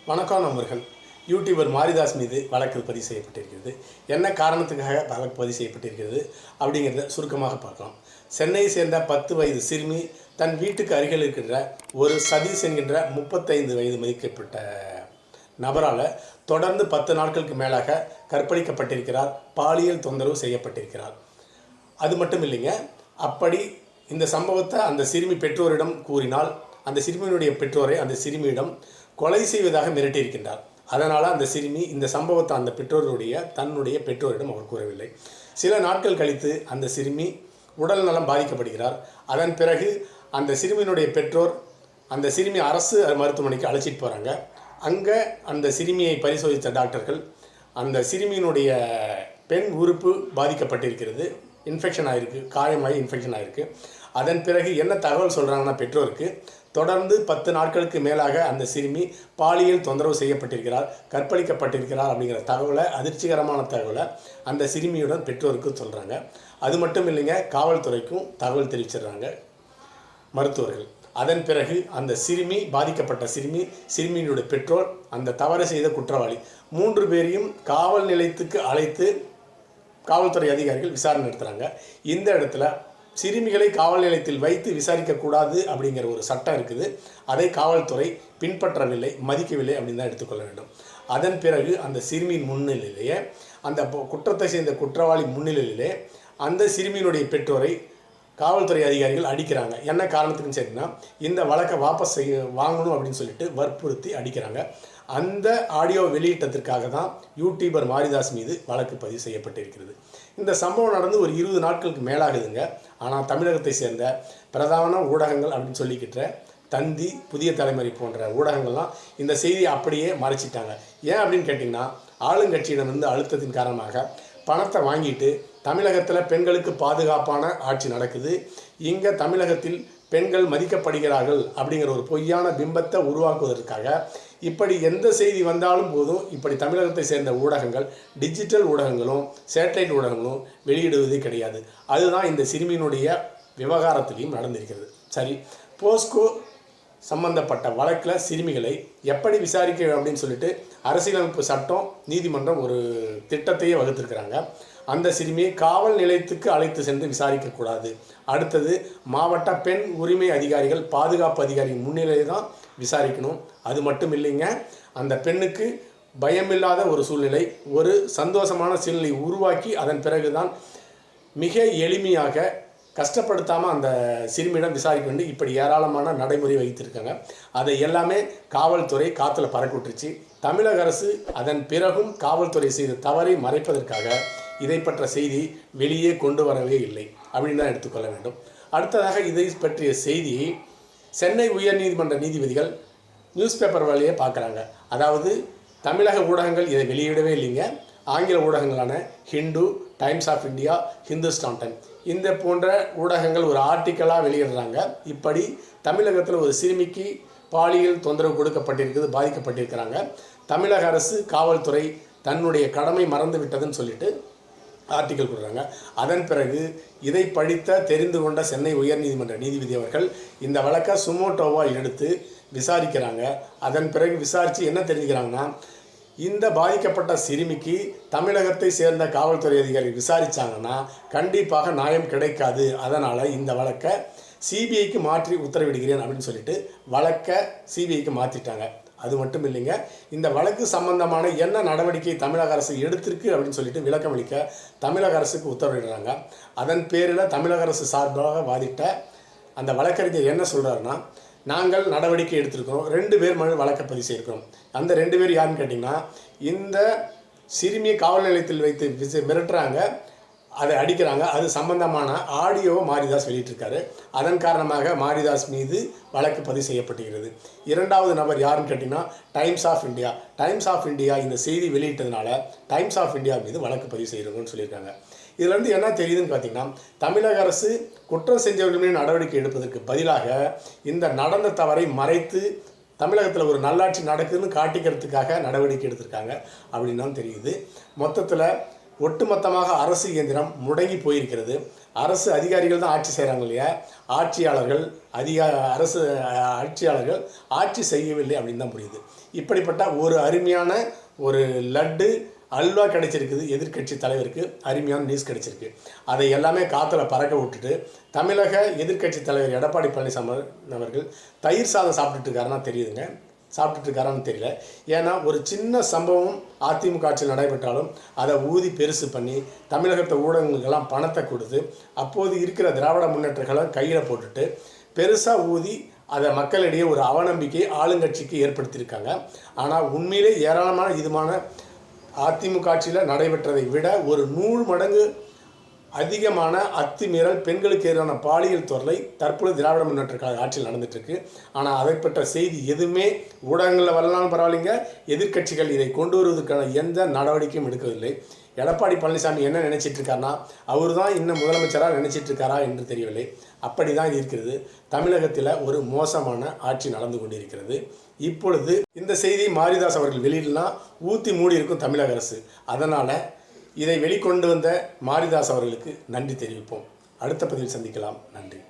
வணக்கம் நண்பர்கள். யூடியூபர் மாரிதாஸ் மீது வழக்கு பதிவு செய்யப்பட்டிருக்கிறது. என்ன காரணத்துக்காக வழக்கு பதிவு செய்யப்பட்டிருக்கிறது அப்படிங்கிறத சுருக்கமாக பார்க்கலாம். சென்னையை சேர்ந்த 10 வயது சிறுமி தன் வீட்டுக்கு அருகில் இருக்கின்ற ஒரு சதீஷ் என்கின்ற 35 வயது மதிக்கப்பட்ட நபரால் தொடர்ந்து 10 நாட்களுக்கு மேலாக கற்பழிக்கப்பட்டிருக்கிறார், பாலியல் தொந்தரவு செய்யப்பட்டிருக்கிறார். அது மட்டும் இல்லைங்க, அப்படி இந்த சம்பவத்தை அந்த சிறுமி பெற்றோரிடம் கூறினால் அந்த சிறுமியினுடைய பெற்றோரை அந்த சிறுமியிடம் கொலை செய்வதாக மிரட்டியிருக்கின்றார். அதனால் அந்த சிறுமி இந்த சம்பவத்தை அந்த தன்னுடைய பெற்றோரிடம் அவர் கூறவில்லை. சில நாட்கள் கழித்து அந்த சிறுமி உடல் நலம் பாதிக்கப்படுகிறார். அதன் பிறகு அந்த சிறுமியினுடைய பெற்றோர் அந்த சிறுமி அரசு மருத்துவமனைக்கு அழைச்சிட்டு போகிறாங்க. அங்கே அந்த சிறுமியை பரிசோதித்த டாக்டர்கள் அந்த சிறுமியினுடைய பெண் உறுப்பு பாதிக்கப்பட்டிருக்கிறது, இன்ஃபெக்ஷன் ஆகிருக்கு, காயமாகி இன்ஃபெக்ஷன் ஆகிருக்கு. அதன் பிறகு என்ன தகவல் சொல்கிறாங்கன்னா, பெற்றோருக்கு தொடர்ந்து 10 நாட்களுக்கு மேலாக அந்த சிறுமி பாலியல் தொந்தரவு செய்யப்பட்டிருக்கிறார், கற்பழிக்கப்பட்டிருக்கிறார் அப்படிங்கிற தகவலை, அதிர்ச்சிகரமான தகவலை அந்த சிறுமியுடன் பெற்றோருக்கு சொல்கிறாங்க. அது மட்டும் இல்லைங்க, காவல்துறைக்கும் தகவல் தெரிவிச்சிடுறாங்க மருத்துவர்கள். அதன் பிறகு அந்த சிறுமி, பாதிக்கப்பட்ட சிறுமியினுடைய பெற்றோர், அந்த தவறு செய்த குற்றவாளி 3 பேரையும் காவல் நிலையத்துக்கு அழைத்து காவல்துறை அதிகாரிகள் விசாரணை நடத்துகிறாங்க. இந்த இடத்துல சிறுமிகளை காவல் நிலையத்தில் வைத்து விசாரிக்கக்கூடாது அப்படிங்கிற ஒரு சட்டம் இருக்குது. அதை காவல்துறை பின்பற்றவில்லை, மதிக்கவில்லை அப்படின்னு தான் எடுத்துக்கொள்ள வேண்டும். அதன் பிறகு அந்த சிறுமியின் முன்னிலையிலேயே, அந்த குற்றத்தை செய்த குற்றவாளி முன்னிலையிலே அந்த சிறுமியினுடைய பெற்றோரை காவல்துறை அதிகாரிகள் அடிக்கிறாங்க. என்ன காரணத்துக்குன்னு சரின்னா, இந்த வழக்கை வாபஸ் வாங்கணும் அப்படின்னு சொல்லிட்டு வற்புறுத்தி அடிக்கிறாங்க. அந்த ஆடியோ வெளியிட்டதற்காக தான் யூடியூபர் மாரிதாஸ் மீது வழக்கு பதிவு செய்யப்பட்டிருக்கிறது. இந்த சம்பவம் நடந்து ஒரு 20 நாட்களுக்கு மேலாகுதுங்க. ஆனால் தமிழகத்தை சேர்ந்த பிரதான ஊடகங்கள் அப்படின்னு சொல்லிக்கிட்ட தந்தி, புதிய தலைமுறை போன்ற ஊடகங்கள்லாம் இந்த செய்தியை அப்படியே மறைச்சிட்டாங்க. ஏன் அப்படின்னு கேட்டிங்கன்னா, ஆளுங்கட்சியிடமிருந்து அழுத்தத்தின் காரணமாக பணத்தை வாங்கிட்டு தமிழகத்தில் பெண்களுக்கு பாதுகாப்பான ஆட்சி நடக்குது, இங்கே தமிழகத்தில் பெண்கள் மதிக்கப்படுகிறார்கள் அப்படிங்கிற ஒரு பொய்யான பிம்பத்தை உருவாக்குவதற்காக இப்படி எந்த செய்தி வந்தாலும் போதும் இப்படி தமிழகத்தை சேர்ந்த ஊடகங்கள், டிஜிட்டல் ஊடகங்களும் சேட்டலைட் ஊடகங்களும் வெளியிடுவதே கிடையாது. அதுதான் இந்த சிறுமியினுடைய விவகாரத்திலையும் நடந்திருக்கிறது. சரி, போஸ்கோ சம்பந்தப்பட்ட வழக்கில் சிறுமிகளை எப்படி விசாரிக்க அப்படின்னு சொல்லிட்டு அரசியலமைப்பு சட்டம், நீதிமன்றம் ஒரு திட்டத்தையே வகுத்திருக்கிறாங்க. அந்த சிறுமியை காவல் நிலையத்துக்கு அழைத்து சென்று விசாரிக்கக்கூடாது. அடுத்தது மாவட்ட பெண் உரிமை அதிகாரிகள், பாதுகாப்பு அதிகாரிகள் முன்னிலையை தான் விசாரிக்கணும். அது மட்டும் இல்லைங்க, அந்த பெண்ணுக்கு பயமில்லாத ஒரு சூழ்நிலை, ஒரு சந்தோஷமான சூழ்நிலை உருவாக்கி அதன் பிறகு தான் மிக எளிமையாக கஷ்டப்படுத்தாமல் அந்த சிறுமியிடம் விசாரிக்க வேண்டும். இப்படி ஏராளமான நடைமுறை வைத்திருக்காங்க. அதை எல்லாமே காவல்துறை காற்றுல பறக்கவிட்டுருச்சு. தமிழக அரசு அதன் பிறகும் காவல்துறை செய்த தவறை மறைப்பதற்காக இதை பற்ற செய்தி வெளியே கொண்டு வரவே இல்லை அப்படின்னு தான் எடுத்துக்கொள்ள வேண்டும். அடுத்ததாக இதை பற்றிய செய்தியை சென்னை உயர்நீதிமன்ற நீதிபதிகள் நியூஸ் பேப்பர் வழியே பார்க்குறாங்க. அதாவது தமிழக ஊடகங்கள் இதை வெளியிடவே இல்லைங்க. ஆங்கில ஊடகங்களான Hindu, Times of India, Hindustan Times இந்த போன்ற ஊடகங்கள் ஒரு ஆர்டிக்கலாக வெளியிடுறாங்க. இப்படி தமிழகத்தில் ஒரு சிறுமிக்கு பாலியல் தொந்தரவு கொடுக்கப்பட்டிருக்குது, பாதிக்கப்பட்டிருக்கிறாங்க. தமிழக அரசு, காவல்துறை தன்னுடைய கடமை மறந்து விட்டதுன்னு சொல்லிட்டு ஆர்டிக்கல் கொடுக்குறாங்க. அதன் பிறகு இதை படித்த தெரிந்து கொண்ட சென்னை உயர்நீதிமன்ற நீதிபதி அவர்கள் இந்த வழக்கை சுமோட்டோவாக எடுத்து விசாரிக்கிறாங்க. அதன் பிறகு விசாரித்து என்ன தெரிஞ்சுக்கிறாங்கன்னா, இந்த பாதிக்கப்பட்ட சிறுமிக்கு தமிழகத்தை சேர்ந்த காவல்துறை அதிகாரிகள் விசாரித்தாங்கன்னா கண்டிப்பாக நியாயம் கிடைக்காது. அதனால் இந்த வழக்கை சிபிஐக்கு மாற்றி உத்தரவிடுகிறேன் அப்படின்னு சொல்லிட்டு வழக்கை சிபிஐக்கு மாற்றிட்டாங்க. அது மட்டும் இல்லைங்க, இந்த வழக்கு சம்பந்தமான என்ன நடவடிக்கை தமிழக அரசு எடுத்திருக்கு அப்படின்னு சொல்லிட்டு விளக்கம் அளிக்க தமிழக அரசுக்கு உத்தரவிடுறாங்க. அதன் பேரில் தமிழக அரசு சார்பாக வாதிட்ட அந்த வழக்கறிஞர் என்ன சொல்கிறாருன்னா, நாங்கள் நடவடிக்கை எடுத்திருக்கிறோம், 2 பேர் மனு வழக்கை பதிவு செய்திருக்கிறோம். அந்த 2 பேர் யாருன்னு கேட்டிங்கன்னா, இந்த சிறுமியை காவல் நிலையத்தில் வைத்து மிரட்டுறாங்க, அதை அடிக்கிறாங்க. அது சம்பந்தமான ஆடியோவை மாரிதாஸ் வெளியிட்டிருக்காரு. அதன் காரணமாக மாரிதாஸ் மீது வழக்கு பதிவு செய்யப்பட்டிருக்கிறது. 2வது நபர் யாருன்னு கேட்டிங்கன்னா, டைம்ஸ் ஆஃப் இந்தியா இந்த செய்தி வெளியிட்டதுனால டைம்ஸ் ஆஃப் இந்தியா மீது வழக்கு பதிவு செய்கிறோம்னு சொல்லியிருக்காங்க. இதிலேருந்து என்ன தெரியுதுன்னு பார்த்தீங்கன்னா, தமிழக அரசு குற்றம் செஞ்சவர்கள் மீது நடவடிக்கை எடுப்பதற்கு பதிலாக இந்த நடந்த தவறை மறைத்து தமிழகத்தில் ஒரு நல்லாட்சி நடக்குதுன்னு காட்டிக்கிறதுக்காக நடவடிக்கை எடுத்திருக்காங்க அப்படின்னு தான் தெரியுது. மொத்தத்தில் ஒட்டுமொத்தமாக அரசு இயந்திரம் முடங்கி போயிருக்கிறது. அரசு அதிகாரிகள் தான் ஆட்சி செய்கிறாங்க இல்லையா, ஆட்சியாளர்கள் அரசு ஆட்சியாளர்கள் ஆட்சி செய்யவில்லை அப்படின்னு தான் புரியுது. இப்படிப்பட்ட ஒரு அருமையான ஒரு லட்டு அல்வா கிடைச்சிருக்குது எதிர்க்கட்சி தலைவருக்கு, அருமையான நியூஸ் கிடைச்சிருக்கு. அதை எல்லாமே காற்றுல பறக்க விட்டுட்டு தமிழக எதிர்க்கட்சி தலைவர் எடப்பாடி பழனிசாமி அவர்கள் தயிர் சாதம் சாப்பிட்டுட்டு இருக்காரான்னு தெரியல. ஏன்னா ஒரு சின்ன சம்பவம் அதிமுக ஆட்சியில் நடைபெற்றாலும் அதை ஊதி பெருசு பண்ணி தமிழகத்தை ஊடகங்களுக்கெல்லாம் பணத்தை கொடுத்து அப்போது இருக்கிற திராவிட முன்னேற்றங்களை கையில் போட்டுட்டு பெருசாக ஊதி அதை மக்களிடையே ஒரு அவநம்பிக்கை ஆளுங்கட்சிக்கு ஏற்படுத்தியிருக்காங்க. ஆனால் உண்மையிலே ஏராளமான இதுமான அதிமுக ஆட்சியில் நடைபெற்றதை விட ஒரு 100 மடங்கு அதிகமான அத்துமீறல், பெண்களுக்கு எதிரான பாலியல் தொல்லை தற்பொழுது திராவிட முன்னேற்ற கழக ஆட்சியில் நடந்துட்டுருக்கு. ஆனால் அதை பற்ற செய்தி எதுவுமே ஊடகங்களில் வரலாலும் பரவாயில்லைங்க, எதிர்க்கட்சிகள் இதை கொண்டு வருவதற்கான எந்த நடவடிக்கையும் எடுக்கவில்லை. எடப்பாடி பழனிசாமி என்ன நினைச்சிட்டு இருக்காருன்னா, அவர் தான் இன்னும் முதலமைச்சராக நினைச்சிட்டு இருக்காரா என்று தெரியவில்லை. அப்படி தான் இருக்கிறது. தமிழகத்தில் ஒரு மோசமான ஆட்சி நடந்து கொண்டிருக்கிறது. இப்பொழுது இந்த செய்தி மாரிதாஸ் அவர்கள் வெளியிடலாம் ஊற்றி மூடி இருக்கும் தமிழக அரசு. அதனால் இதை வெளிக்கொண்டு வந்த மாரிதாஸ் அவர்களுக்கு நன்றி தெரிவிப்போம். அடுத்த பதிவில் சந்திக்கலாம். நன்றி.